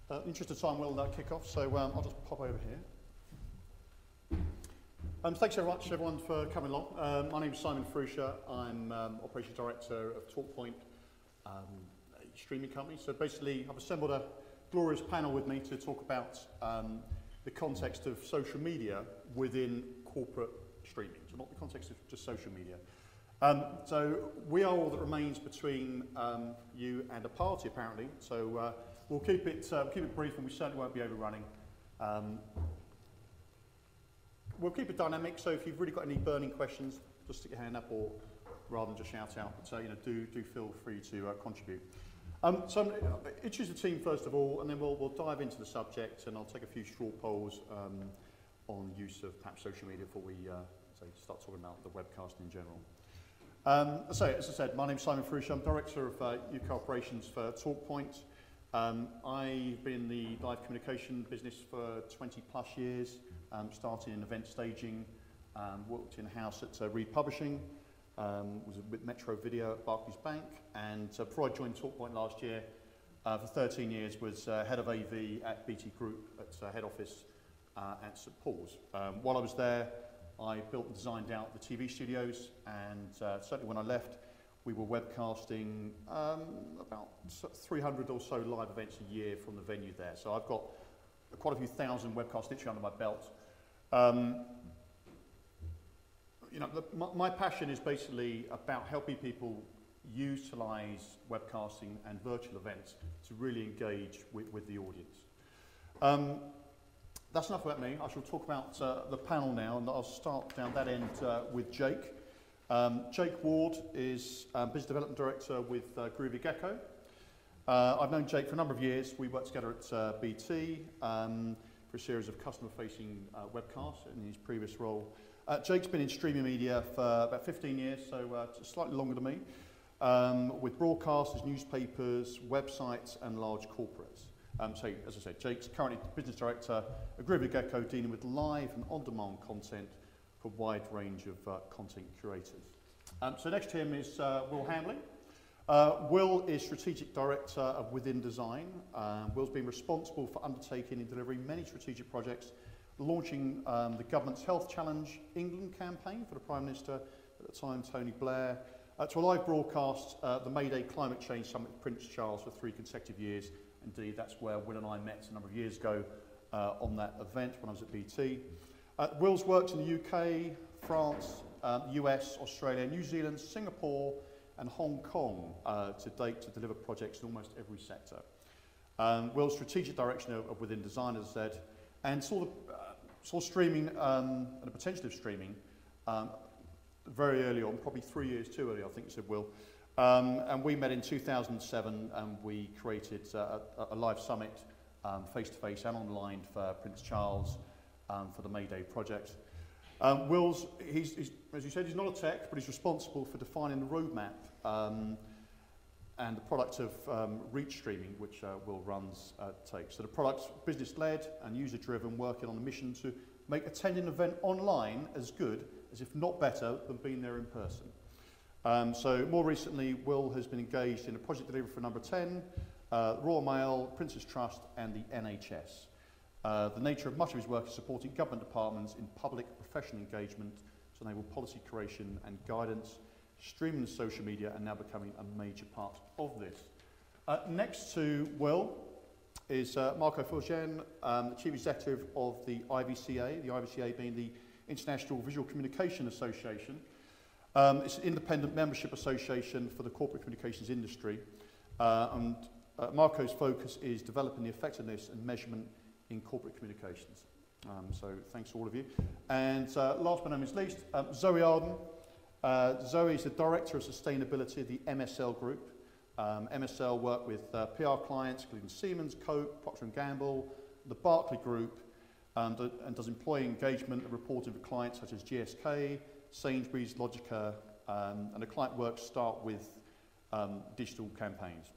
In the interest of time, we'll kick off, so I'll just pop over here. Thanks very much, everyone, for coming along. My name is Simon Fruscia. I'm Operations Director of TalkPoint, a streaming company. So basically, I've assembled a glorious panel with me to talk about the context of social media within corporate streaming, so not the context of just social media. So we are all that remains between you and a party, apparently. So we'll keep it brief, and we certainly won't be overrunning. We'll keep it dynamic. So if you've really got any burning questions, just stick your hand up, or rather than just shout out. But do feel free to contribute. So I'm going to introduce the team first of all, and then we'll dive into the subject, and I'll take a few straw polls on use of perhaps social media before we start talking about the webcast in general. So, as I said, my name's Simon Fruscia. I'm Director of UK Operations for TalkPoint. I've been in the live communication business for 20 plus years, started in event staging, worked in-house at Reed Publishing, was with Metro Video at Barclays Bank, and before I joined TalkPoint last year, for 13 years was head of AV at BT Group at head office at St Paul's. While I was there, I built and designed out the TV studios, and certainly when I left, we were webcasting about 300 or so live events a year from the venue there. So I've got quite a few thousand webcasts literally under my belt. My passion is basically about helping people utilise webcasting and virtual events to really engage with the audience. That's enough about me. I shall talk about the panel now, and I'll start down that end with Jake. Jake Ward is Business Development Director with Groovy Gecko. I've known Jake for a number of years. We worked together at BT for a series of customer-facing webcasts in his previous role. Jake's been in streaming media for about 15 years, so slightly longer than me, with broadcasters, newspapers, websites, and large corporates. So, as I said, Jake's currently Business Director at Groovy Gecko, dealing with live and on-demand content for a wide range of content curators. So next to him is Will Hamley. Will is Strategic Director of Within Design. Will's been responsible for undertaking and delivering many strategic projects, launching the government's Health Challenge England campaign for the Prime Minister at the time, Tony Blair, to a live broadcast, the May Day Climate Change Summit with Prince Charles for 3 consecutive years. Indeed, that's where Will and I met a number of years ago on that event when I was at BT. Will's worked in the UK, France, US, Australia, New Zealand, Singapore, and Hong Kong to date to deliver projects in almost every sector. Will's strategic direction of Within Design, as I said, and saw streaming and the potential of streaming very early on, probably 3 years too early, I think you said, Will. And we met in 2007, and we created a live summit, face-to-face and online for Prince Charles for the May Day project. Will's, as you said, he's not a tech, but he's responsible for defining the roadmap and the product of reach streaming, which Will runs takes. So the product's business-led and user-driven, working on a mission to make attending an event online as good as, if not better, than being there in person. So more recently, Will has been engaged in a project delivery for Number 10, Royal Mail, Prince's Trust, and the NHS. The nature of much of his work is supporting government departments in public professional engagement to enable policy creation and guidance. Streaming and social media are now becoming a major part of this. Next to Will is Marco Fulgen, the Chief Executive of the IVCA, the IVCA being the International Visual Communication Association. It's an independent membership association for the corporate communications industry, and Marco's focus is developing the effectiveness and measurement in corporate communications. So thanks to all of you. And last but not least, Zoe Arden. Zoe is the Director of Sustainability of the MSL Group. MSL work with PR clients, including Siemens, Coke, Procter & Gamble, the Barclay Group, and does employee engagement and reporting for clients such as GSK, Sainsbury's, Logica, and the client work start with digital campaigns.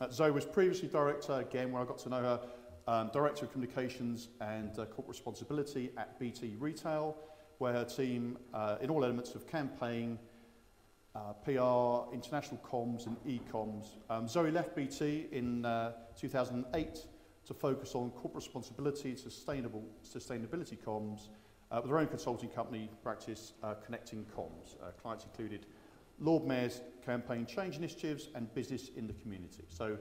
Zoe was previously Director, again, where I got to know her, Director of Communications and Corporate Responsibility at BT Retail, where her team, in all elements of campaign, PR, international comms and e-comms. Zoe left BT in 2008 to focus on corporate responsibility and sustainability comms with their own consulting company practice, Connecting Comms. Clients included Lord Mayor's campaign change initiatives and business in the community. So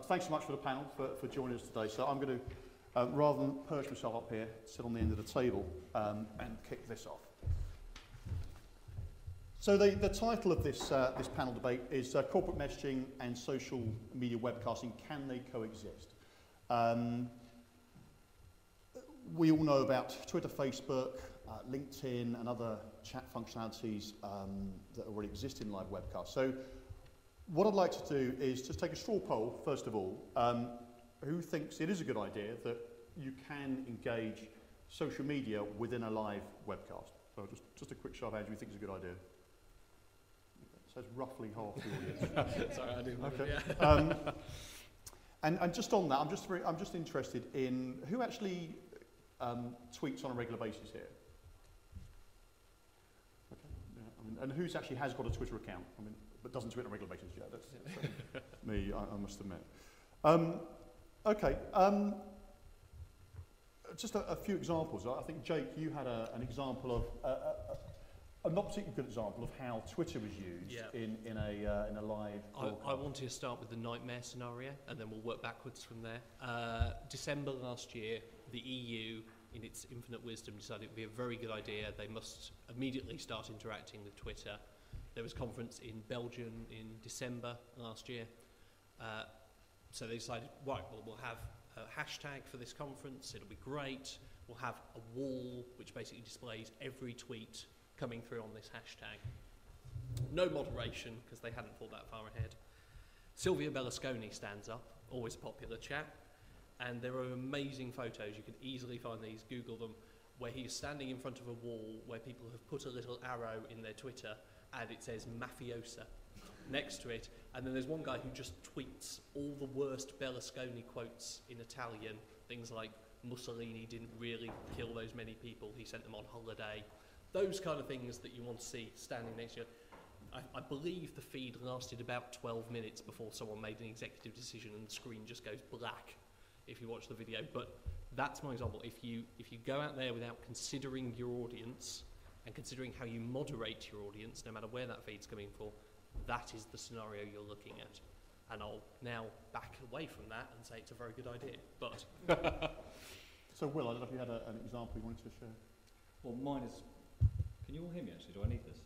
thanks so much for the panel for joining us today. So I'm going to, rather than perch myself up here, sit on the end of the table and kick this off. So the title of this panel debate is Corporate Messaging and Social Media Webcasting, Can They Coexist? We all know about Twitter, Facebook, LinkedIn and other chat functionalities that already exist in live webcasts. So what I'd like to do is just take a straw poll, first of all, who thinks it is a good idea that you can engage social media within a live webcast? So just a quick show of hands, who thinks it's a good idea? So it's roughly half the audience. Sorry, I didn't. Okay. Yeah. And just on that, I'm just interested in who actually tweets on a regular basis here. Okay. Yeah, I mean, and who's actually has got a Twitter account? I mean, but doesn't tweet on a regular basis yet. That's me. I must admit. Okay. Just a few examples. I think Jake, you had an example of. A not particularly good example of how Twitter was used in a live broadcast. I wanted to start with the nightmare scenario, and then we'll work backwards from there. December last year, the EU, in its infinite wisdom, decided it would be a very good idea. They must immediately start interacting with Twitter. There was a conference in Belgium in December last year. So they decided, right, well, we'll have a hashtag for this conference. It'll be great. We'll have a wall which basically displays every tweet coming through on this hashtag. No moderation, because they hadn't thought that far ahead. Silvio Berlusconi stands up, always a popular chap, and there are amazing photos. You can easily find these, Google them, where he's standing in front of a wall where people have put a little arrow in their Twitter and it says mafiosa next to it. And then there's one guy who just tweets all the worst Berlusconi quotes in Italian, things like Mussolini didn't really kill those many people, he sent them on holiday. Those kind of things that you want to see standing next to you. I believe the feed lasted about 12 minutes before someone made an executive decision and the screen just goes black if you watch the video. But that's my example. If you go out there without considering your audience and considering how you moderate your audience, no matter where that feed's coming from, that is the scenario you're looking at. And I'll now back away from that and say it's a very good idea. But So Will, I don't know if you had an example you wanted to share. Well, mine is... Can you all hear me actually? Do I need this?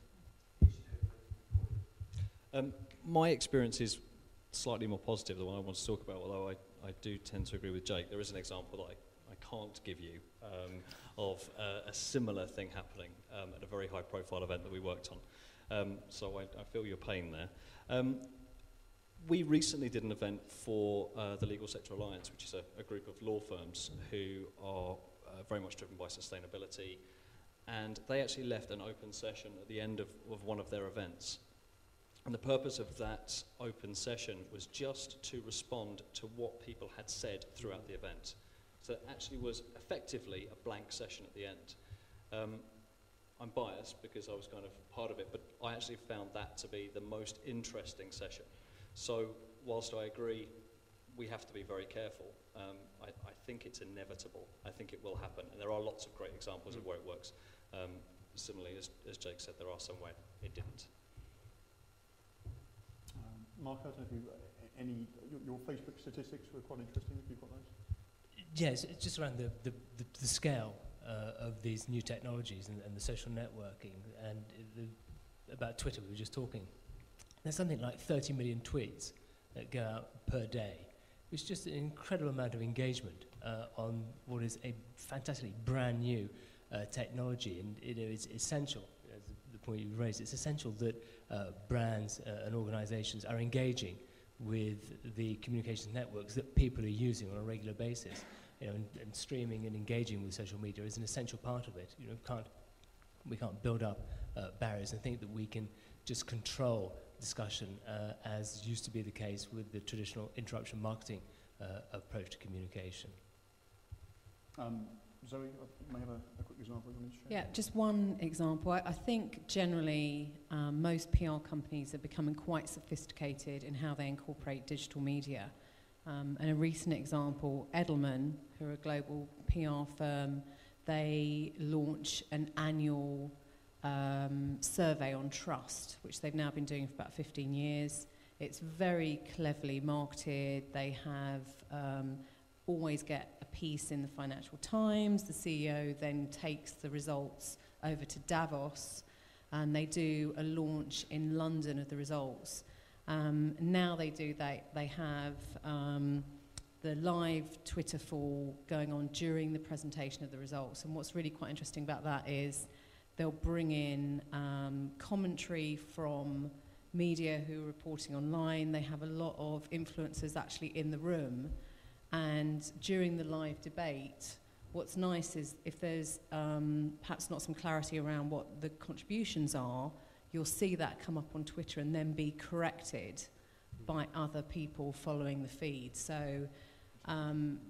My experience is slightly more positive than what I want to talk about, although I do tend to agree with Jake. There is an example that I can't give you of a similar thing happening at a very high profile event that we worked on. So I feel your pain there. We recently did an event for the Legal Sector Alliance, which is a group of law firms who are very much driven by sustainability. And they actually left an open session at the end of one of their events. And the purpose of that open session was just to respond to what people had said throughout the event. So it actually was effectively a blank session at the end. I'm biased because I was kind of part of it, but I actually found that to be the most interesting session. So whilst I agree we have to be very careful, I think it's inevitable. I think it will happen. And there are lots of great examples of where it works. Similarly, as Jake said, there are some where it didn't. Mark, I don't know if your Facebook statistics were quite interesting, if you've got those. Yes, it's just around the scale of these new technologies and the social networking. And about Twitter, we were just talking. There's something like 30 million tweets that go out per day. It's just an incredible amount of engagement on what is a fantastically brand new technology, and it's essential, as the point you raised, it's essential that brands and organizations are engaging with the communications networks that people are using on a regular basis. And streaming and engaging with social media is an essential part of it. We can't build up barriers and think that we can just control discussion as used to be the case with the traditional interruption marketing approach to communication. Zoe, you may have a quick example you want to share? Yeah, just one example. I think generally most PR companies are becoming quite sophisticated in how they incorporate digital media. And a recent example, Edelman, who are a global PR firm, they launch an annual survey on trust, which they've now been doing for about 15 years. It's very cleverly marketed. They have always get a piece in the Financial Times. The CEO then takes the results over to Davos, and they do a launch in London of the results. Now they have the live Twitter fall going on during the presentation of the results. And what's really quite interesting about that is they'll bring in commentary from media who are reporting online. They have a lot of influencers actually in the room. And during the live debate, what's nice is if there's perhaps not some clarity around what the contributions are, you'll see that come up on Twitter and then be corrected by other people following the feed. So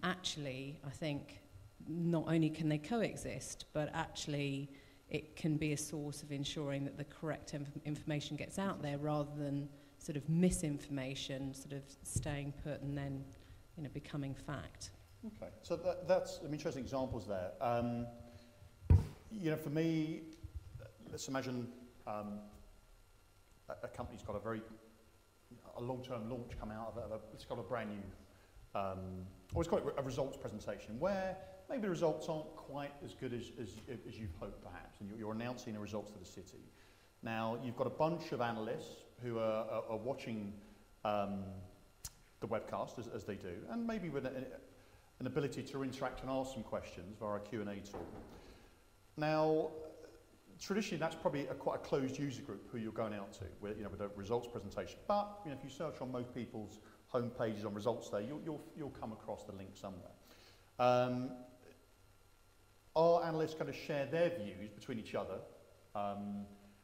actually, I think not only can they coexist, but actually it can be a source of ensuring that the correct information gets out there rather than sort of misinformation sort of staying put and then becoming fact. Okay, so that's some interesting examples there. For me, let's imagine a company's got a long-term launch come out of it's got a brand new, or it's got a results presentation where maybe the results aren't quite as good as you've hoped perhaps, and you're announcing the results to the city. Now, you've got a bunch of analysts who are watching the webcast as they do, and maybe with an ability to interact and ask some questions via a Q&A tool. Now, traditionally, that's probably quite a closed user group who you're going out to with a results presentation. But if you search on most people's home pages on results day, you'll come across the link somewhere. Are analysts going to share their views between each other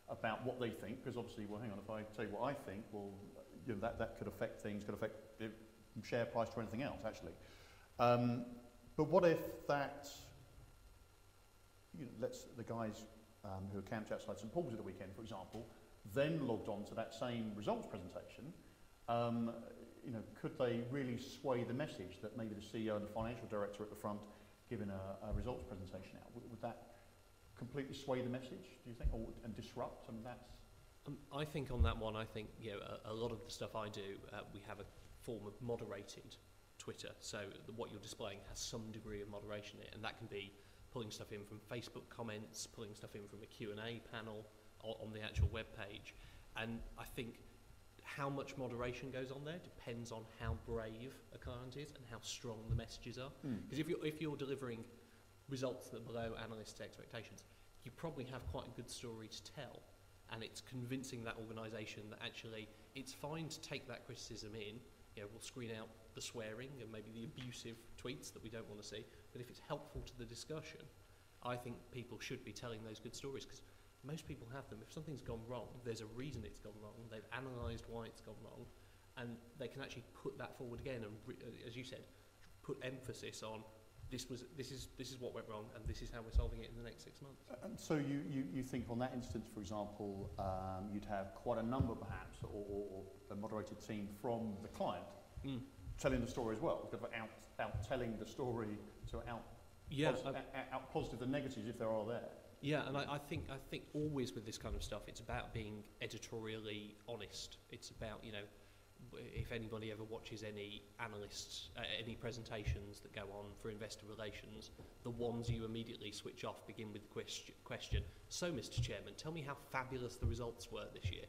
about what they think? Because obviously, well, hang on, if I tell you what I think, well, that could affect things, could affect the share price or anything else, actually. But what if that, let's the guys who are camped outside St Paul's at the weekend, for example, then logged on to that same results presentation, could they really sway the message that maybe the CEO and the financial director at the front giving a results presentation out? Would that completely sway the message, do you think, and disrupt? I think on that one, a lot of the stuff I do, we have a form of moderated Twitter. So what you're displaying has some degree of moderation in it, and that can be pulling stuff in from Facebook comments, pulling stuff in from a Q&A panel on the actual web page. And I think how much moderation goes on there depends on how brave a client is and how strong the messages are. Because if you're delivering results that are below analysts' expectations, you probably have quite a good story to tell. And it's convincing that organisation that actually it's fine to take that criticism in. We'll screen out the swearing and maybe the abusive tweets that we don't want to see. But if it's helpful to the discussion, I think people should be telling those good stories because most people have them. If something's gone wrong, there's a reason it's gone wrong. They've analysed why it's gone wrong, and they can actually put that forward again and, as you said, put emphasis on this is what went wrong, and this is how we're solving it in the next 6 months. And so you think on that instance, for example, you'd have quite a number perhaps, or a moderated team from the client telling the story as well, out telling the story, so out positive and negatives if there are there. Yeah, and I think always with this kind of stuff, it's about being editorially honest. It's about, if anybody ever watches any analysts, any presentations that go on for investor relations, the ones you immediately switch off begin with the question, so Mr. Chairman, tell me how fabulous the results were this year.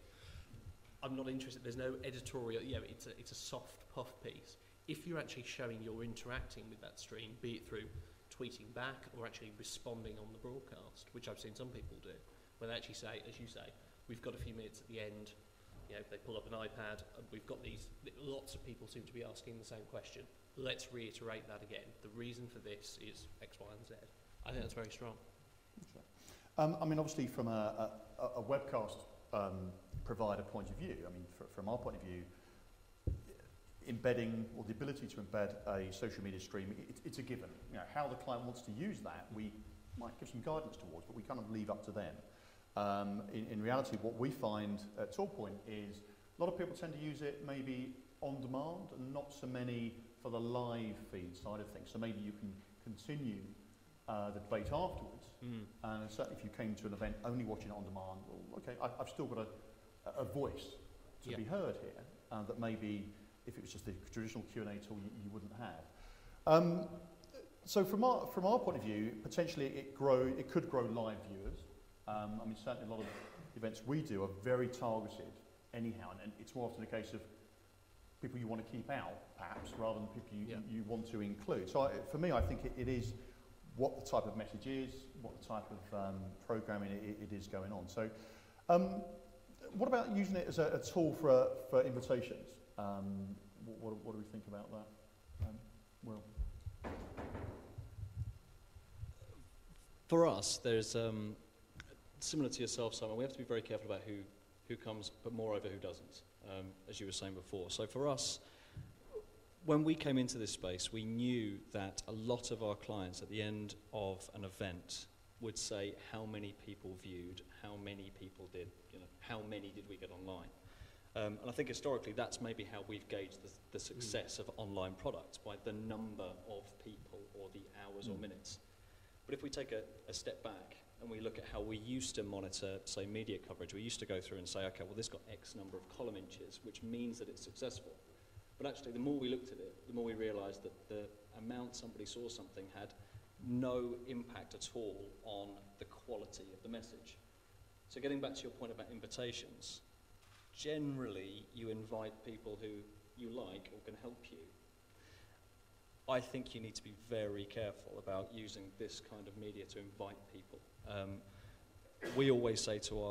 I'm not interested, there's no editorial, it's a soft puff piece. If you're actually showing you're interacting with that stream, be it through tweeting back or actually responding on the broadcast, which I've seen some people do, where they actually say, as you say, we've got a few minutes at the end, they pull up an iPad, we've got lots of people seem to be asking the same question. Let's reiterate that again. The reason for this is X, Y, and Z. I think that's very strong. Okay. Obviously from a webcast provider point of view, from our point of view, embedding, or the ability to embed a social media stream, it's a given. How the client wants to use that, we might give some guidance towards, but we kind of leave up to them. In reality, what we find at Toolpoint is a lot of people tend to use it maybe on demand and not so many for the live feed side of things. So maybe you can continue the debate afterwards. And certainly if you came to an event only watching it on demand, well, okay, I've still got a voice to be heard here that maybe if it was just the traditional Q&A tool you wouldn't have. So from our point of view, potentially it could grow live viewers. I mean, certainly a lot of the events we do are very targeted anyhow, and it's more often a case of people you want to keep out, perhaps, rather than people you want to include. So for me, I think it is what the type of message is, what the type of programming it is going on. So what about using it as a tool for invitations? What do we think about that? Will? For us, there's similar to yourself, Simon, we have to be very careful about who comes, but moreover who doesn't, as you were saying before. So for us, when we came into this space, we knew that a lot of our clients at the end of an event would say how many people viewed, how many people did, how many did we get online. And I think historically that's maybe how we've gauged the success of online products, by the number of people or the hours or minutes. But if we take a step back and we look at how we used to monitor, say, media coverage, we used to go through and say, okay, well, this got X number of column inches, which means that it's successful. But actually, the more we looked at it, the more we realised that the amount somebody saw something had no impact at all on the quality of the message. So getting back to your point about invitations, generally you invite people who you like or can help you. I think you need to be very careful about using this kind of media to invite people. We always say to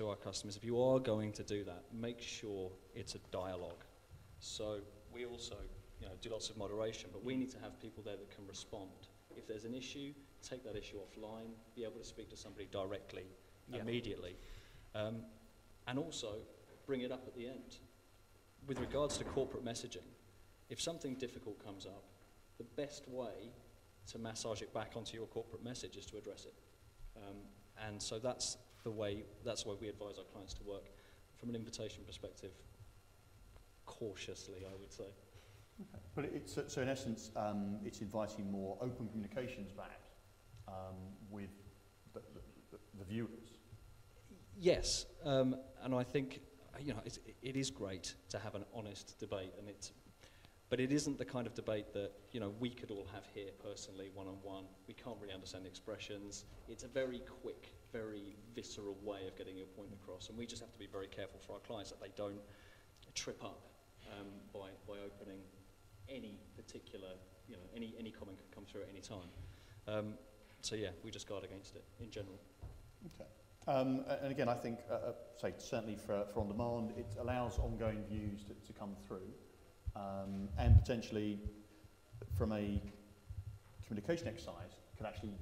our customers, if you are going to do that, make sure it's a dialogue. So we also do lots of moderation, but we need to have people there that can respond. If there's an issue, take that issue offline, be able to speak to somebody directly, immediately. And also bring it up at the end. With regards to corporate messaging, if something difficult comes up, the best way to massage it back onto your corporate message is to address it. And so that's the way we advise our clients to work. From an invitation perspective, cautiously, I would say. Okay. But so in essence, it's inviting more open communications back with the viewers. Yes, and I think it is great to have an honest debate, but it isn't the kind of debate that we could all have here personally, one-on-one. We can't really understand the expressions. It's a very quick, very visceral way of getting your point across, and we just have to be very careful for our clients that they don't trip up by opening any particular, any comment could come through at any time. So yeah, we just guard against it in general. Okay. And again, I think, certainly for on demand, it allows ongoing views to come through, and potentially, from a communication exercise, can actually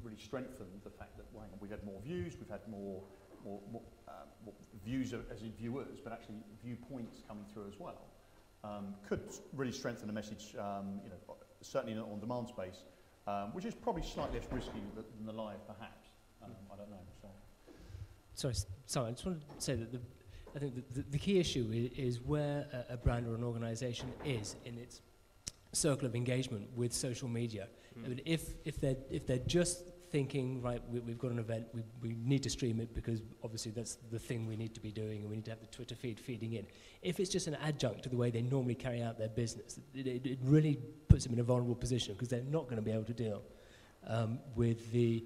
really strengthen the fact that we've had more views, we've had more views as in viewers, but actually viewpoints coming through as well. Could really strengthen the message, certainly in an on-demand space, which is probably slightly less risky than the live, perhaps. I don't know. Sorry, I just wanted to say that I think the key issue is where a brand or an organisation is in its circle of engagement with social media. I mean, if they're just thinking, right, we've got an event, we need to stream it because obviously that's the thing we need to be doing, and we need to have the Twitter feed feeding in. If it's just an adjunct to the way they normally carry out their business, it really puts them in a vulnerable position because they're not going to be able to deal with the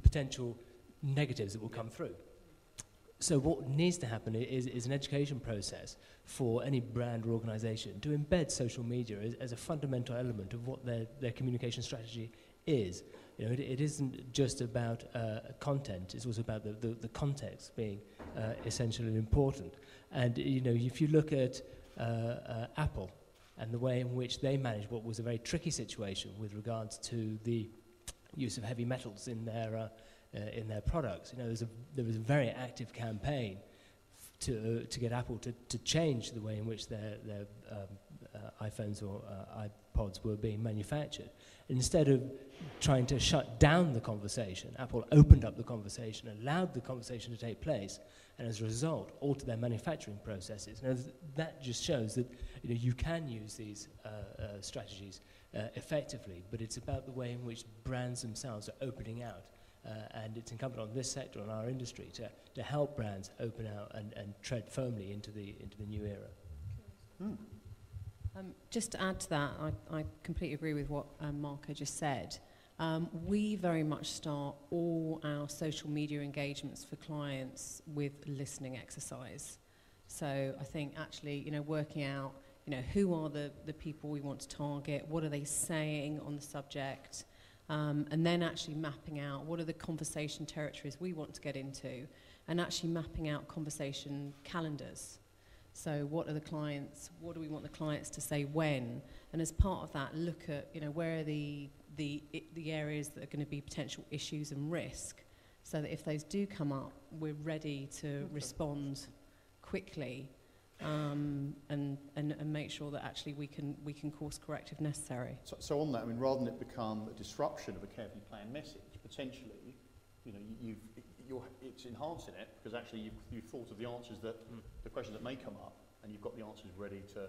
potential negatives that will come through. So what needs to happen is an education process for any brand or organisation to embed social media as a fundamental element of what their communication strategy is. It isn't just about content, it's also about the context being essentially important. And if you look at Apple and the way in which they managed what was a very tricky situation with regards to the use of heavy metals in their products, there was a very active campaign to get Apple to change the way in which their iPhones or iPods were being manufactured. Instead of trying to shut down the conversation, Apple opened up the conversation, allowed the conversation to take place, and as a result, altered their manufacturing processes. Now, that just shows that you can use these strategies effectively, but it's about the way in which brands themselves are opening out. And it's incumbent on this sector, on our industry, to help brands open out and tread firmly into the new era. Just to add to that, I completely agree with what Marco just said. We very much start all our social media engagements for clients with listening exercise. So I think actually, working out, who are the people we want to target, what are they saying on the subject, and then actually mapping out what are the conversation territories we want to get into, and actually mapping out conversation calendars. So what do we want the clients to say when? And as part of that, look at, where are the areas that are going to be potential issues and risk, so that if those do come up, we're ready to respond quickly, and make sure that actually we can course correct if necessary. So on that, rather than it become a disruption of a carefully planned message, potentially, it's enhancing it, because actually you've thought of the answers the questions that may come up, and you've got the answers ready to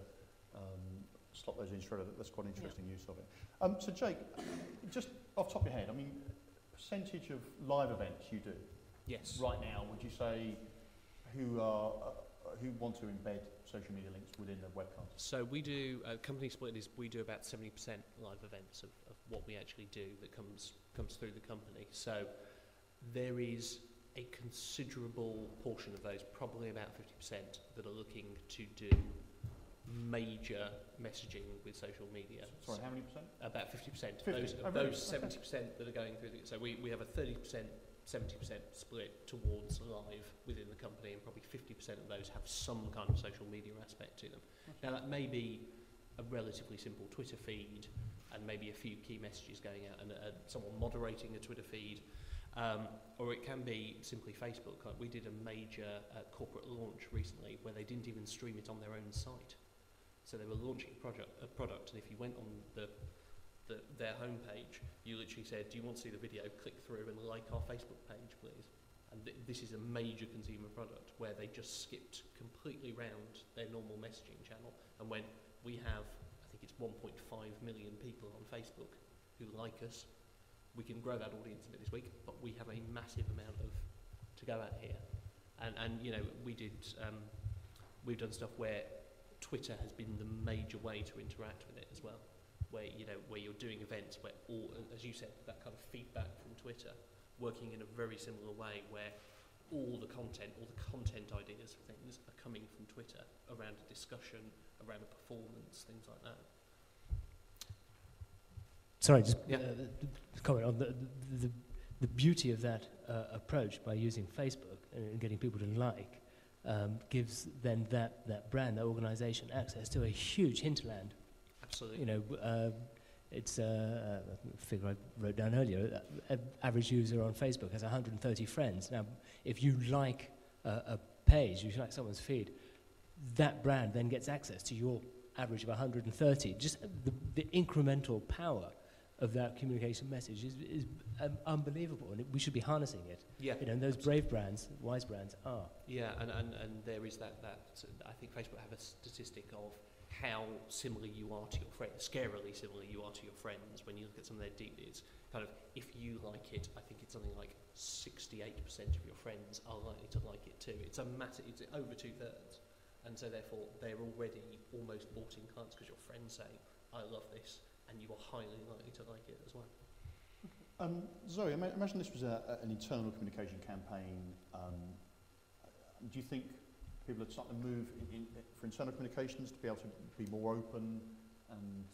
slot those in straight away. That's quite an interesting use of it. So Jake, just off the top of your head, percentage of live events you do? Yes. Right now, would you say who want to embed social media links within the webcast? So we do, company split is we do about 70% live events of what we actually do that comes through the company. So there is a considerable portion of those, probably about 50%, that are looking to do major messaging with social media. Sorry, how many percent? About 50%. 50. Those 70% that are going through so we have a 30%, 70% split towards live within the company, and probably 50% of those have some kind of social media aspect to them. Now that may be a relatively simple Twitter feed and maybe a few key messages going out and someone moderating a Twitter feed, or it can be simply Facebook. We did a major corporate launch recently where they didn't even stream it on their own site. So they were launching a product, and if you went on their homepage, you literally said, do you want to see the video? Click through and like our Facebook page, please. And this is a major consumer product where they just skipped completely round their normal messaging channel and went, we have, I think it's 1.5 million people on Facebook who like us. We can grow that audience a bit this week, but we have a massive amount to go at here. And we've done stuff where Twitter has been the major way to interact with it as well, where you're doing events where all, as you said, that kind of feedback from Twitter working in a very similar way, where all the content ideas for things are coming from Twitter around a discussion, around a performance, things like that. Sorry, just comment on the beauty of that approach by using Facebook and getting people to like gives then that brand, that organisation, access to a huge hinterland. Absolutely. It's a figure I wrote down earlier. Average user on Facebook has 130 friends. Now, if you like a page, if you like someone's feed, that brand then gets access to your average of 130. Just the incremental power of that communication message is unbelievable, and we should be harnessing it. Yeah. And those brave brands, wise brands are. Yeah, and there is that I think Facebook have a statistic of how similar you are to your friends, scarily similar you are to your friends when you look at some of their data. It's kind of, if you like it, I think it's something like 68% of your friends are likely to like it too. It's it's over 2/3. And so therefore they're already almost bought in clients because your friends say, I love this, and you are highly likely to like it as well. Zoe, imagine this was an internal communication campaign. Do you think people are starting to move for internal communications to be able to be more open and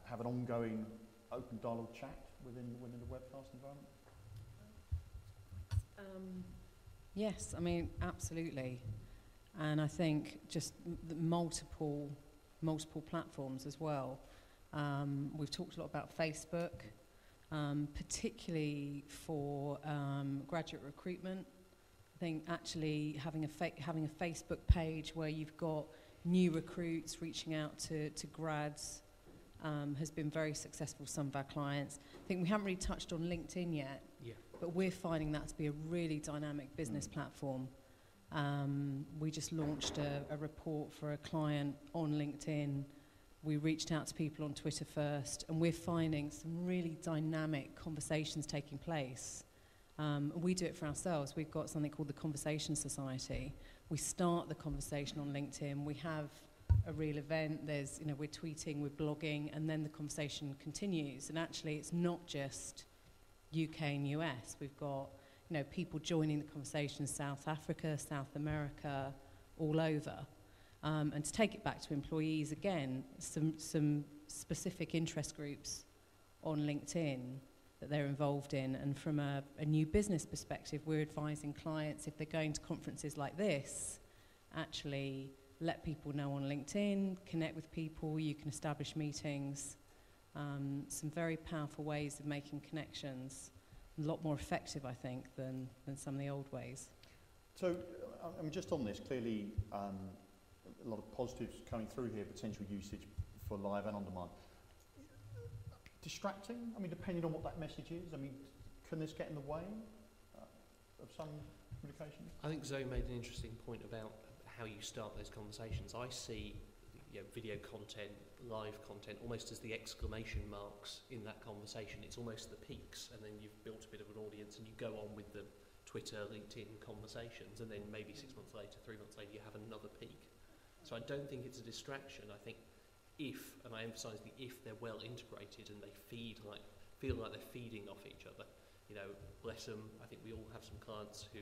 have an ongoing open dialogue chat within the webcast environment? Yes, absolutely. And I think just the multiple platforms as well. We've talked a lot about Facebook, particularly for graduate recruitment. I think actually having a Facebook page where you've got new recruits, reaching out to grads, has been very successful for some of our clients. I think we haven't really touched on LinkedIn yet, but we're finding that to be a really dynamic business platform. We just launched a report for a client on LinkedIn. We reached out to people on Twitter first, and we're finding some really dynamic conversations taking place. We do it for ourselves. We've got something called the Conversation Society. We start the conversation on LinkedIn. We have a real event. There's, we're tweeting, we're blogging, and then the conversation continues. And actually, it's not just UK and US. We've got, people joining the conversation, South Africa, South America, all over. And to take it back to employees, again, some specific interest groups on LinkedIn that they're involved in. And from a new business perspective, we're advising clients, if they're going to conferences like this, actually let people know on LinkedIn, connect with people, you can establish meetings. Some very powerful ways of making connections, a lot more effective, I think, than some of the old ways. So, just on this, clearly a lot of positives coming through here, potential usage for live and on demand. Distracting? Depending on what that message is, can this get in the way of some communication? I think Zoe made an interesting point about how you start those conversations. I see video content, live content, almost as the exclamation marks in that conversation. It's almost the peaks, and then you've built a bit of an audience, and you go on with the Twitter, LinkedIn conversations, and then maybe 6 months later, 3 months later, you have another peak. So I don't think it's a distraction. I think if, and I emphasise the if, they're well integrated and they feel like they're feeding off each other. Bless them. I think we all have some clients who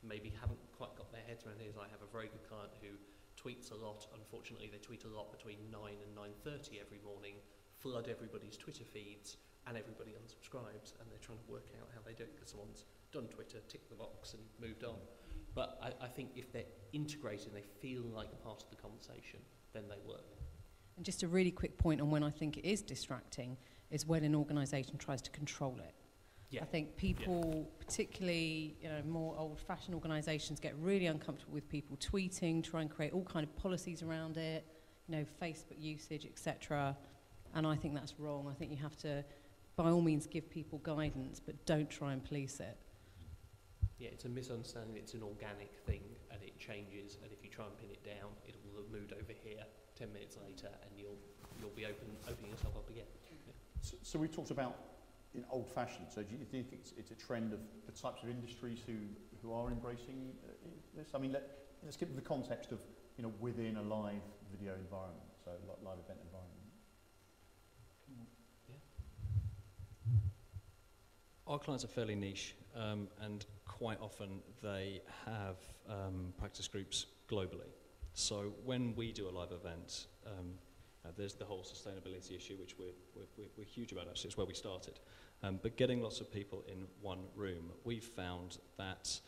maybe haven't quite got their heads around it. I have a very good client who tweets a lot. Unfortunately, they tweet a lot between 9 and 9:30 every morning, flood everybody's Twitter feeds, and everybody unsubscribes, and they're trying to work out how they do it because someone's done Twitter, ticked the box, and moved on. But I think if they're integrated and they feel like part of the conversation, then they work. And just a really quick point on when I think it is distracting is when an organisation tries to control it. Yeah. I think people, particularly more old-fashioned organisations, get really uncomfortable with people tweeting, try and create all kind of policies around it, Facebook usage, etc. And I think that's wrong. I think you have to, by all means, give people guidance, but don't try and police it. Yeah, it's a misunderstanding. It's an organic thing, and it changes. And if you try and pin it down, it'll have moved over here 10 minutes later, and you'll be opening yourself up again. Yeah. So we talked about old-fashioned. So do you think it's a trend of the types of industries who are embracing this? Let's give the context of within a live video environment, so live event environment. Yeah. Our clients are fairly niche, and quite often they have practice groups globally. So when we do a live event, there's the whole sustainability issue, which we're huge about. Actually, it's where we started. But getting lots of people in one room, we've found that,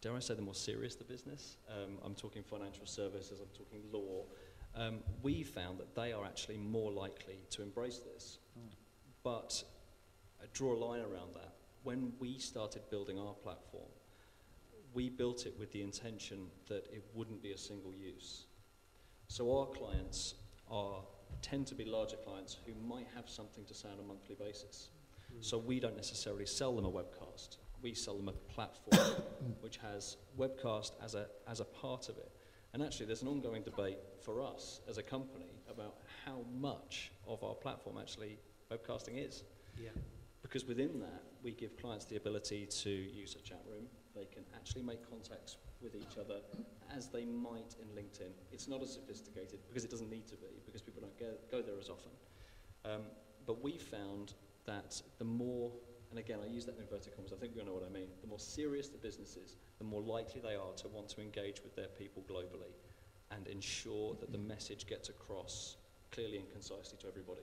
dare I say, the more serious the business, I'm talking financial services, I'm talking law, we found that they are actually more likely to embrace this. But I draw a line around that. When we started building our platform, we built it with the intention that it wouldn't be a single use. So our clients tend to be larger clients who might have something to say on a monthly basis. So we don't necessarily sell them a webcast. We sell them a platform which has webcast as a part of it. And actually there's an ongoing debate for us as a company about how much of our platform actually webcasting is. Yeah. Because within that, we give clients the ability to use a chat room. They can actually make contacts with each other as they might in LinkedIn. It's not as sophisticated because it doesn't need to be, because people don't go there as often. But we found that the more, and again, I use that in inverted commas, I think we all know what I mean, the more serious the business is, the more likely they are to want to engage with their people globally and ensure that the message gets across clearly and concisely to everybody.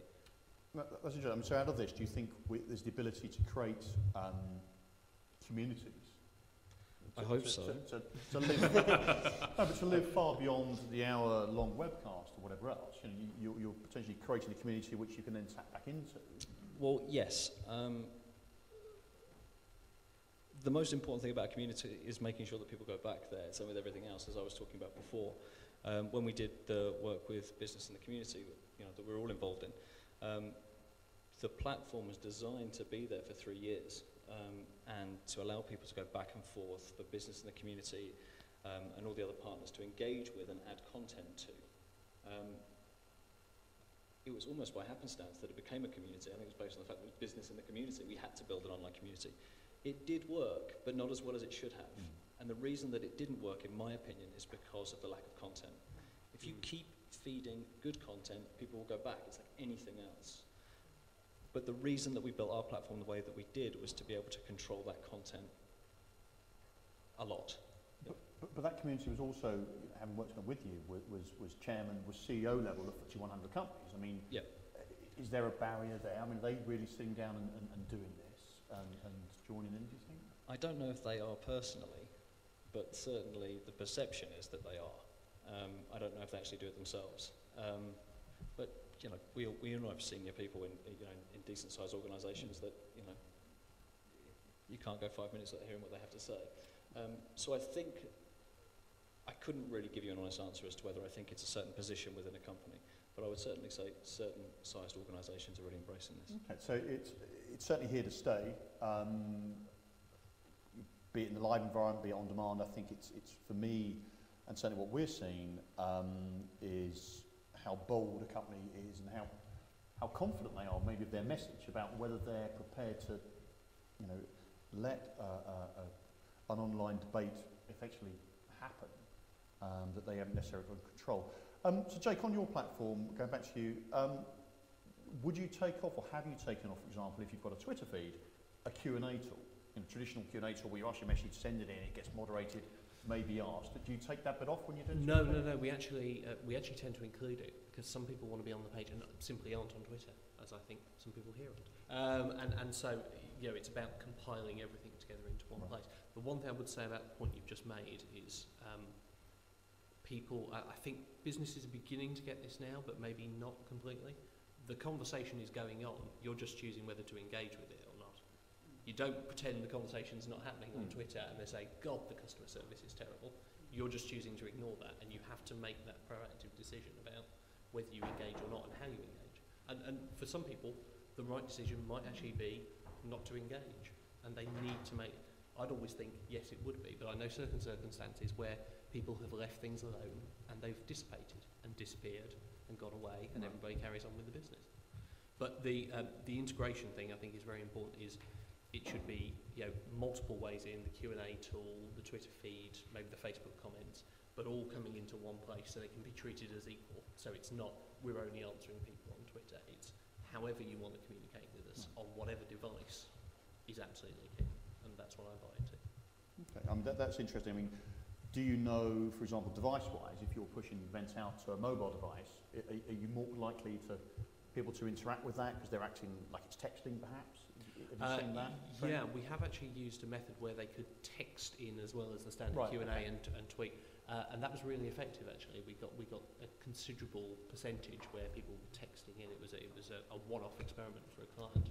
That's interesting. So out of this, do you think there's the ability to create communities? I hope so. To live far beyond the hour-long webcast or whatever else. You're potentially creating a community which you can then tap back into. Well, yes. The most important thing about a community is making sure that people go back there. Same with everything else, as I was talking about before. When we did the work with business in the community, that we're all involved in, the platform was designed to be there for 3 years and to allow people to go back and forth, for business in the community and all the other partners to engage with and add content to. It was almost by happenstance that it became a community. I think it was based on the fact that it was business in the community. We had to build an online community. It did work, but not as well as it should have. And the reason that it didn't work, in my opinion, is because of the lack of content. If you keep feeding good content, people will go back. It's like anything else. But the reason that we built our platform the way that we did was to be able to control that content a lot. But that community was also, having worked with you, was chairman, was CEO level of FTSE 100 companies. I mean, is there a barrier there? I mean, are they really sitting down and doing this and joining in, do you think? I don't know if they are personally, but certainly the perception is that they are. I don't know if they actually do it themselves. But we all have senior people in decent sized organisations that you can't go 5 minutes without hearing what they have to say. So I think I couldn't really give you an honest answer as to whether I think it's a certain position within a company, but I would certainly say certain sized organisations are really embracing this. Okay, so it's certainly here to stay. Be it in the live environment, be it on demand. I think it's for me, and certainly what we're seeing is how bold a company is and how confident they are maybe of their message about whether they're prepared to let an online debate effectively happen that they haven't necessarily got control. So Jake, on your platform, going back to you, would you take off, or have you taken off, for example, if you've got a Twitter feed, a Q&A tool, traditional Q&A tool where you ask your message, send it in, it gets moderated, maybe asked. Do you take that bit off when you're doing No. We actually tend to include it because some people want to be on the page and simply aren't on Twitter, as I think some people here aren't. And so it's about compiling everything together into one place. The one thing I would say about the point you've just made is people, I think businesses are beginning to get this now, but maybe not completely. The conversation is going on. You're just choosing whether to engage with it or not. You don't pretend the conversation's not happening on Twitter and they say, God, the customer service is terrible. You're just choosing to ignore that, and you have to make that proactive decision about whether you engage or not and how you engage. And for some people, the right decision might actually be not to engage, and they need to make. I'd always think, yes, it would be, but I know certain circumstances where people have left things alone and they've dissipated and disappeared and gone away, and everybody carries on with the business. But the integration thing I think is very important. Is it should be multiple ways in, the Q&A tool, the Twitter feed, maybe the Facebook comments, but all coming into one place so they can be treated as equal. So it's not we're only answering people on Twitter. It's however you want to communicate with us on whatever device is absolutely key, and that's what I buy into. Okay, that's interesting. I mean, do you know, for example, device-wise, if you're pushing events out to a mobile device, are you more likely to people to interact with that because they're acting like it's texting, perhaps? Have you seen that? Yeah, we have actually used a method where they could text in as well as the standard Q&A and tweet, and that was really effective. Actually, we got a considerable percentage where people were texting in. It was a one-off experiment for a client,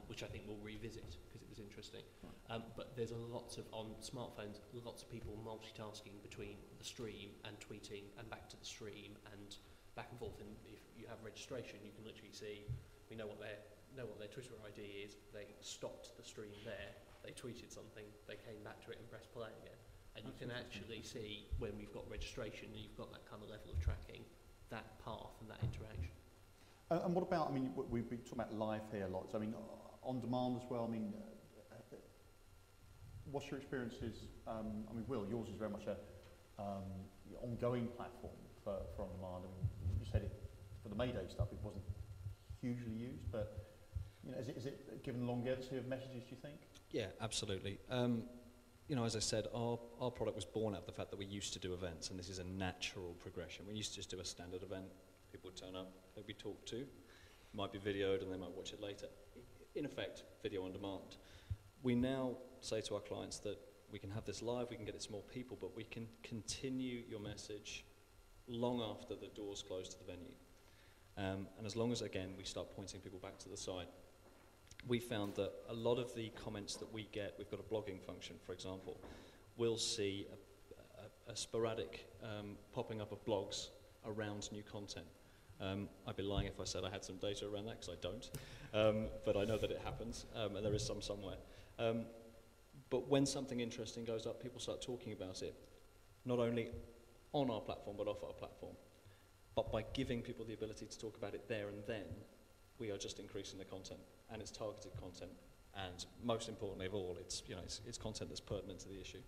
which I think we'll revisit because it was interesting. But there's lots of on smartphones, lots of people multitasking between the stream and tweeting and back to the stream and back and forth. And if you have registration, you can literally see we know what their Twitter ID is. They stopped the stream there. They tweeted something. They came back to it and pressed play again. And you can actually see when we've got registration and you've got that kind of level of tracking, that path and that interaction. And what about, I mean, we've been talking about live here a lot. So, I mean, on demand as well. I mean, what's your experiences? I mean, Will, yours is very much a ongoing platform for on demand. I mean, you said it for the Mayday stuff. It wasn't hugely used, but is it given longevity of messages? Do you think? Yeah, absolutely. As I said, our product was born out of the fact that we used to do events, and this is a natural progression. We used to just do a standard event. People would turn up, they'd be talked to, might be videoed, and they might watch it later. In effect, video on demand. We now say to our clients that we can have this live, we can get it to more people, but we can continue your message long after the doors close to the venue. And as long as, again, we start pointing people back to the site, we found that a lot of the comments that we get, we've got a blogging function, for example, we'll see a sporadic popping up of blogs around new content. I'd be lying if I said I had some data around that, because I don't, but I know that it happens, and there is some somewhere. But when something interesting goes up, people start talking about it, not only on our platform, but off our platform. But by giving people the ability to talk about it there and then, we are just increasing the content, and it's targeted content, and most importantly of all, it's content that's pertinent to the issue.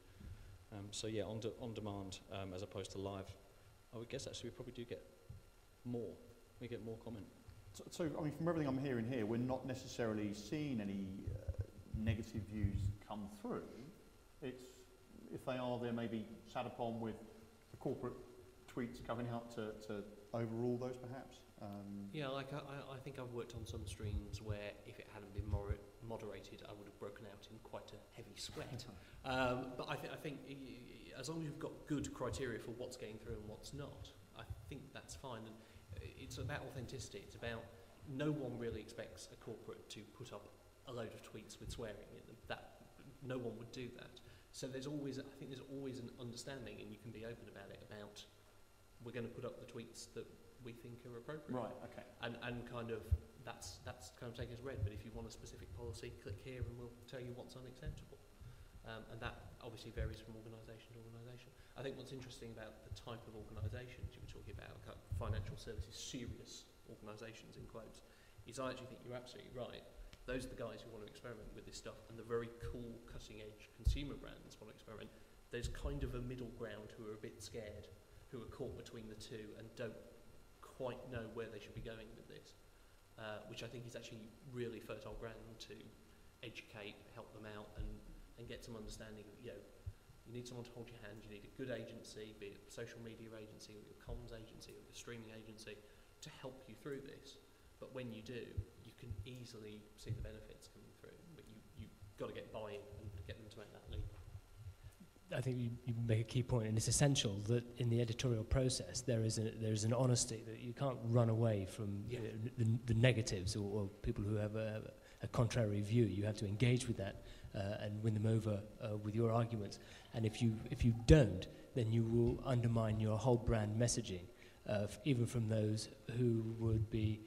So yeah, on demand as opposed to live. I would guess actually we probably do get more. We get more comment. So I mean, from everything I'm hearing here, we're not necessarily seeing any negative views come through. It's, if they are, they're maybe sat upon with the corporate tweets coming out to overrule those perhaps. Yeah, like I think I've worked on some streams where if it hadn't been moderated, I would have broken out in quite a heavy sweat. But I think as long as you've got good criteria for what's going through and what's not, I think that's fine. And it's about authenticity. It's about no one really expects a corporate to put up a load of tweets with swearing in them. That no one would do that. So I think there's always an understanding, and you can be open about it. About we're going to put up the tweets that we think are appropriate. Right. Okay. And kind of that's kind of taken as read. But if you want a specific policy, click here, and we'll tell you what's unacceptable. And that obviously varies from organisation to organisation. I think what's interesting about the type of organisations you were talking about, kind of financial services, serious organisations in quotes, is I actually think you're absolutely right. Those are the guys who want to experiment with this stuff, and the very cool, cutting-edge consumer brands want to experiment. There's kind of a middle ground who are a bit scared, who are caught between the two and don't quite know where they should be going with this, which I think is actually really fertile ground to educate, help them out, and get some understanding of, you need someone to hold your hand, you need a good agency, be it a social media agency or your comms agency or your streaming agency, to help you through this. But when you do, you can easily see the benefits coming through, but you've got to get buy-in and get them to make that leap. I think you make a key point, and it's essential that in the editorial process there is an honesty, that you can't run away from the negatives or people who have a contrary view. You have to engage with that and win them over with your arguments. And if you don't, then you will undermine your whole brand messaging, even from those who would be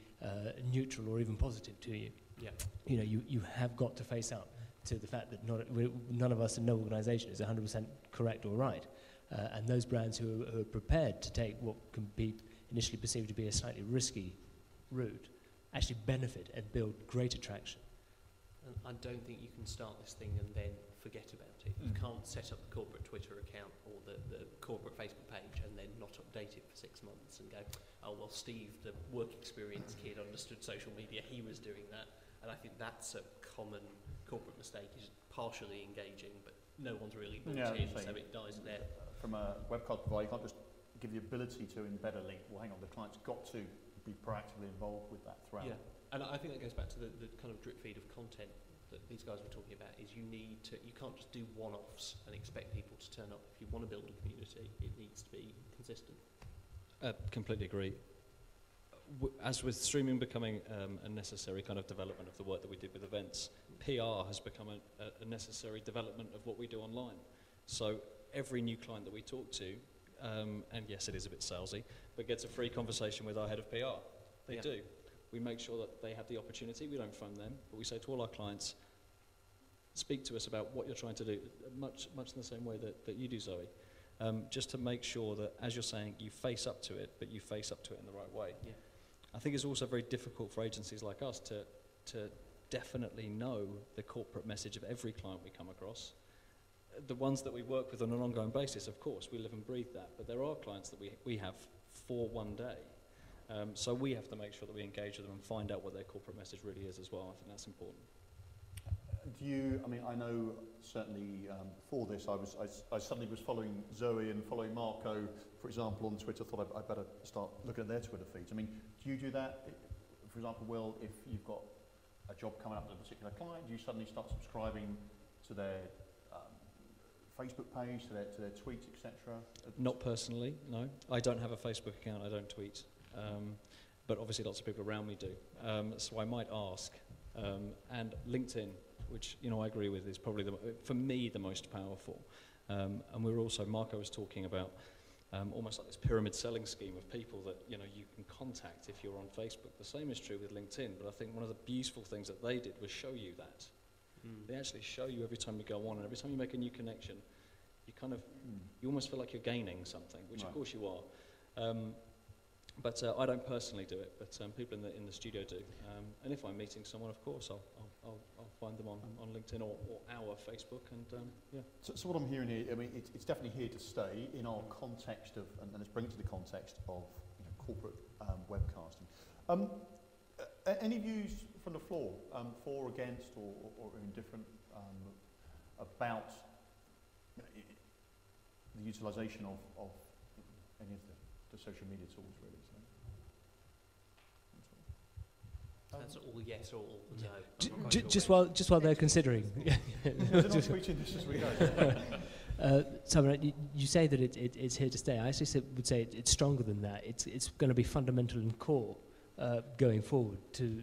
neutral or even positive to you. Yeah. You have got to face up to the fact that none of us in no organisation is 100% correct or right. And those brands who are prepared to take what can be initially perceived to be a slightly risky route actually benefit and build greater traction. And I don't think you can start this thing and then forget about it. You can't set up the corporate Twitter account or the corporate Facebook page and then not update it for 6 months and go, oh, well, Steve, the work experience kid, understood social media, he was doing that. And I think that's a common corporate mistake, is partially engaging, but no one's really bought in, so it dies there. From a webcast provider, you can't just give the ability to embed a link. Well, hang on, the client's got to be proactively involved with that throughout. Yeah, and I think that goes back to the kind of drip feed of content that these guys were talking about, is you can't just do one-offs and expect people to turn up. If you want to build a community, it needs to be consistent. Completely agree. As with streaming becoming a necessary kind of development of the work that we did with events, PR has become a necessary development of what we do online. So every new client that we talk to, and yes, it is a bit salesy, but gets a free conversation with our head of PR. They do. We make sure that they have the opportunity. We don't phone them, but we say to all our clients, speak to us about what you're trying to do, much in the same way that you do, Zoe. Just to make sure that, as you're saying, you face up to it, but you face up to it in the right way. Yeah. I think it's also very difficult for agencies like us to definitely know the corporate message of every client we come across. The ones that we work with on an ongoing basis, of course, we live and breathe that, but there are clients that we have for one day. So we have to make sure that we engage with them and find out what their corporate message really is as well. I think that's important. I know certainly before this I suddenly was following Zoe and following Marco, for example, on Twitter. Thought I'd better start looking at their Twitter feeds. I mean, do you do that? For example, Will, if you've got a job coming up with a particular client, do you suddenly start subscribing to their Facebook page, to their tweets, etc.? Not personally, no. I don't have a Facebook account, I don't tweet. But obviously lots of people around me do. So I might ask. And LinkedIn, which I agree with, is probably for me the most powerful. And we were also, Marco was talking about almost like this pyramid selling scheme of people that you can contact if you're on Facebook. The same is true with LinkedIn, but I think one of the beautiful things that they did was show you that. They actually show you every time you go on, and every time you make a new connection, you almost feel like you're gaining something, which of course you are. But I don't personally do it, but people in the studio do. And if I'm meeting someone, of course, I'll find them on LinkedIn or our Facebook, and yeah. So what I'm hearing here, I mean, it's definitely here to stay in our context of, and let's bring it to the context of corporate webcasting. Any views from the floor, for, against, or indifferent, about the utilisation of any of the social media tools, really? That's all yes or all no. Just while they're considering. Just tweeting this as we go. Simon, you say that it's here to stay. I actually would say it's stronger than that. It's going to be fundamental and core going forward to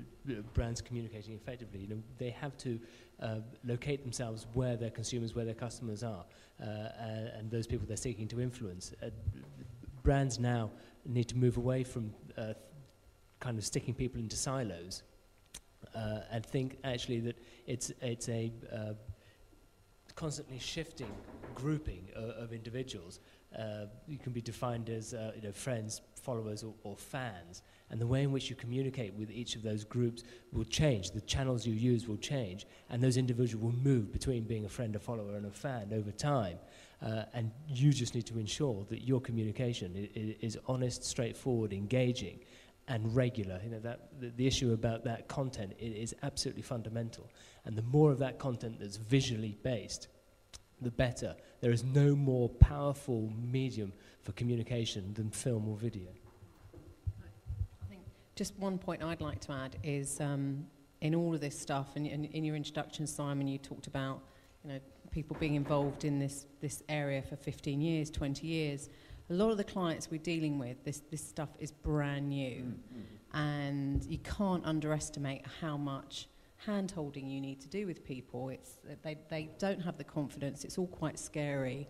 brands communicating effectively. They have to locate themselves where their consumers, where their customers are, and those people they're seeking to influence. Brands now need to move away from kind of sticking people into silos, and think actually that it's a constantly shifting grouping of individuals. You can be defined as friends, followers, or fans, and the way in which you communicate with each of those groups will change. The channels you use will change, and those individuals will move between being a friend, a follower, and a fan over time. And you just need to ensure that your communication is honest, straightforward, engaging, and regular. The issue about that content is absolutely fundamental. And the more of that content that's visually based, the better. There is no more powerful medium for communication than film or video. I think just one point I'd like to add is in all of this stuff, and in your introduction, Simon, you talked about people being involved in this area for 15 years, 20 years. A lot of the clients we're dealing with, this stuff is brand new, and you can't underestimate how much hand-holding you need to do with people. They don't have the confidence. It's all quite scary,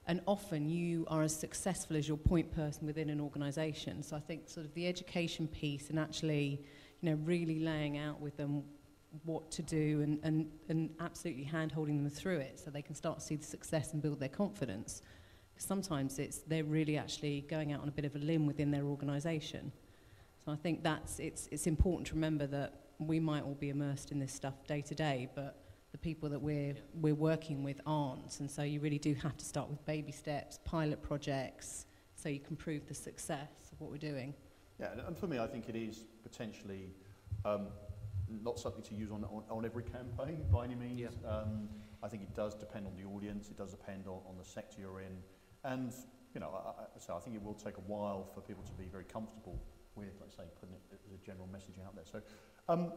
and often you are as successful as your point person within an organisation. So I think sort of the education piece and actually, really laying out with them what to do and absolutely hand-holding them through it so they can start to see the success and build their confidence. Sometimes they're really actually going out on a bit of a limb within their organisation. So I think it's important to remember that we might all be immersed in this stuff day to day, but the people that we're working with aren't. And so you really do have to start with baby steps, pilot projects, so you can prove the success of what we're doing. Yeah, and for me, I think it is potentially not something to use on every campaign by any means. Yeah. I think it does depend on the audience. It does depend on the sector you're in. And, so I think it will take a while for people to be very comfortable with, let's say, putting it as a general messaging out there. So I'm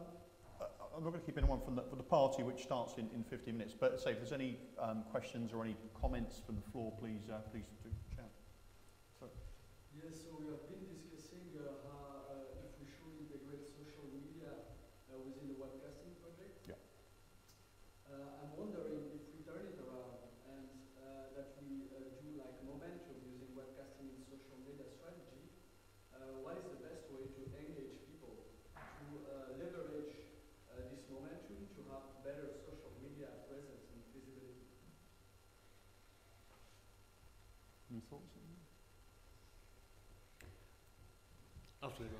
not going to keep anyone from the party, which starts in 15 minutes. But say, if there's any questions or any comments from the floor, please do shout. Sorry. Yes, so we have been discussing how if we should integrate social media within the webcasting project. Yeah. I'm wondering if we turn it around and that we do like momentum using webcasting in social media strategy. What is the best way to engage people to leverage this momentum to have better social media presence and visibility? Any thoughts? After you.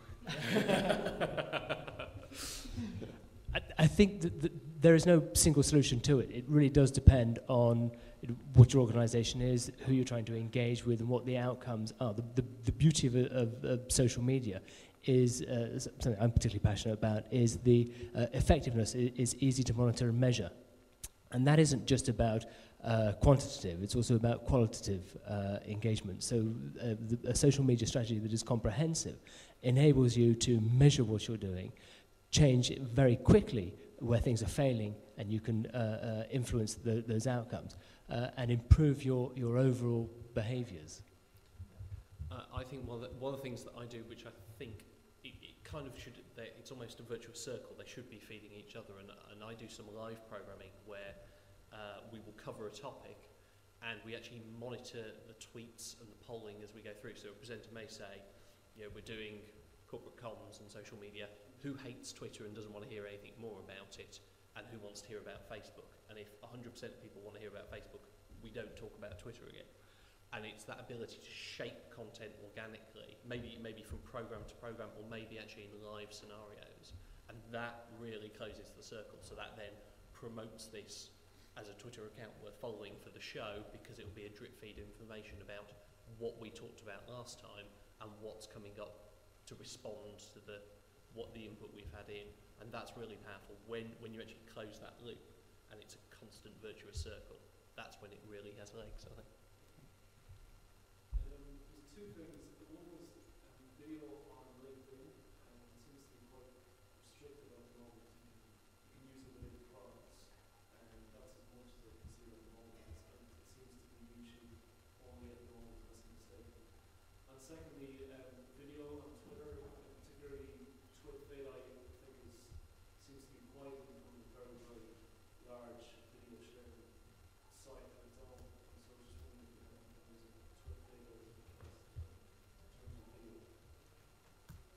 I think that there is no single solution to it. It really does depend on what your organisation is, who you're trying to engage with, and what the outcomes are. The beauty of social media is something I'm particularly passionate about, is the effectiveness is easy to monitor and measure. And that isn't just about quantitative, it's also about qualitative engagement. So a social media strategy that is comprehensive enables you to measure what you're doing, change it very quickly where things are failing, and you can influence those outcomes and improve your overall behaviours. I think one of the things that I do, which I think it kind of should, it's almost a virtuous circle, they should be feeding each other, and I do some live programming where we will cover a topic, and we actually monitor the tweets and the polling as we go through. So a presenter may say, you know, we're doing corporate comms and social media. Who hates Twitter and doesn't want to hear anything more about it? And who wants to hear about Facebook? And if 100% of people want to hear about Facebook, we don't talk about Twitter again. And it's that ability to shape content organically, maybe from program to program, or maybe actually in live scenarios. And that really closes the circle. So that then promotes this as a Twitter account worth following for the show, because it will be a drip feed information about what we talked about last time and what's coming up to respond to what the input we've had in. And that's really powerful when you actually close that loop and it's a constant virtuous circle. That's when it really has legs, I think. There's two things. One was video on LinkedIn, and it seems to be quite restricted at the moment. You can use it within products, and that's as much as I can see at the moment. It seems to be YouTube only at the moment, unless I'm mistaken. And secondly, video on Twitter, particularly TwitVid, I think seems to be quite becoming a very, very large video sharing site of its own. And so I was just wondering if there's a TwitVid or in terms of video.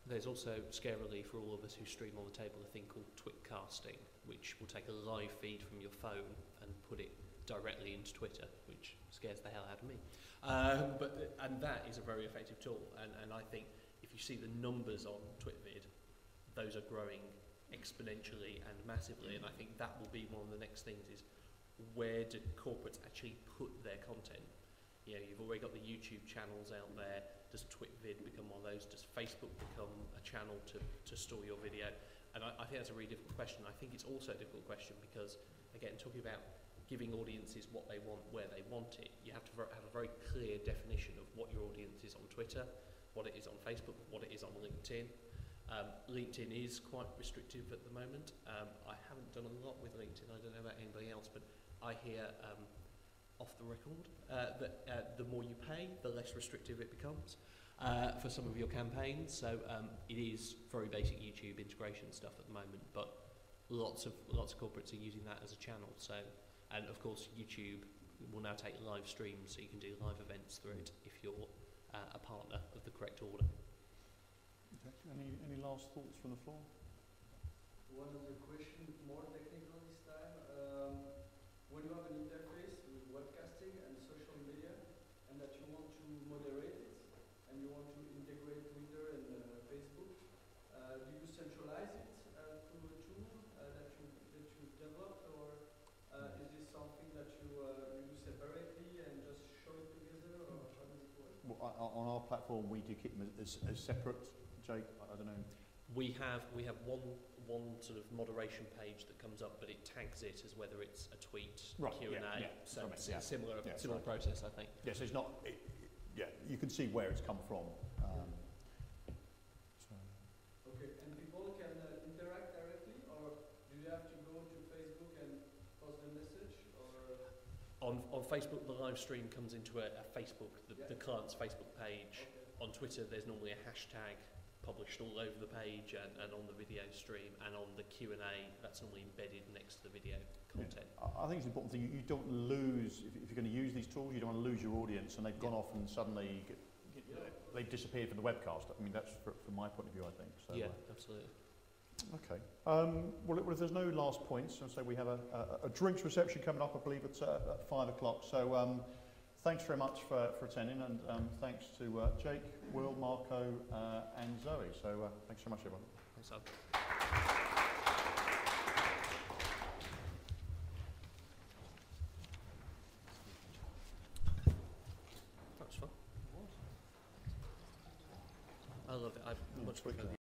There's also, scarily for all of us who stream on the table, a thing called Twitcasting, which will take a live feed from your phone and put it directly into Twitter, which scares the hell out of me. And that is a very effective tool. And I think if you see the numbers on TwitVid, those are growing exponentially and massively. And I think that will be one of the next things, is where do corporates actually put their content? You know, you've already got the YouTube channels out there. Does TwitVid become one of those? Does Facebook become a channel to store your video? And I think that's a really difficult question. I think it's also a difficult question because, again, talking about giving audiences what they want, where they want it, you have to have a very clear definition of what your audience is on Twitter, what it is on Facebook, what it is on LinkedIn. LinkedIn is quite restrictive at the moment. I haven't done a lot with LinkedIn. I don't know about anybody else, but I hear off the record that the more you pay, the less restrictive it becomes for some of your campaigns. So it is very basic YouTube integration stuff at the moment, but lots of corporates are using that as a channel. So, and of course, YouTube will now take live streams, so you can do live events through it if you're a partner of the correct order. Okay. Any last thoughts from the floor? One other question, more technical this time. When you have an interface with webcasting and social media, and that you want to moderate it, and you want to integrate Twitter and Facebook, do you centralize it through a tool that you developed, or is this something that you do separately and just show it together, or how does it work? Well, on our platform, we do keep them as separate. Jake, I don't know. We have one sort of moderation page that comes up, but it tags it as whether it's a tweet, Right, Q&A. yeah, So sorry, it's yeah. a similar Right. process, I think. Yes, it's not. Yeah, you can see where it's come from. Okay, and people can interact directly, or do you have to go to Facebook and post a message, or? On Facebook, the live stream comes into a Facebook, the client's Facebook page. Okay. On Twitter, there's normally a hashtag published all over the page, and on the video stream, and on the Q&A, that's normally embedded next to the video content. Yeah. I think it's an important thing. You don't lose, if you're going to use these tools, you don't want to lose your audience and they've gone off and suddenly they've disappeared from the webcast. I mean, that's from my point of view, I think. So, yeah, absolutely. Okay. Well, if there's no last points, I'll say we have a drinks reception coming up, I believe, at 5 o'clock. So thanks very much for attending, and thanks to Jake, Will, Marco, and Zoe. So thanks so much, everyone. Thanks, Al. That was fun. I love it. I much prefer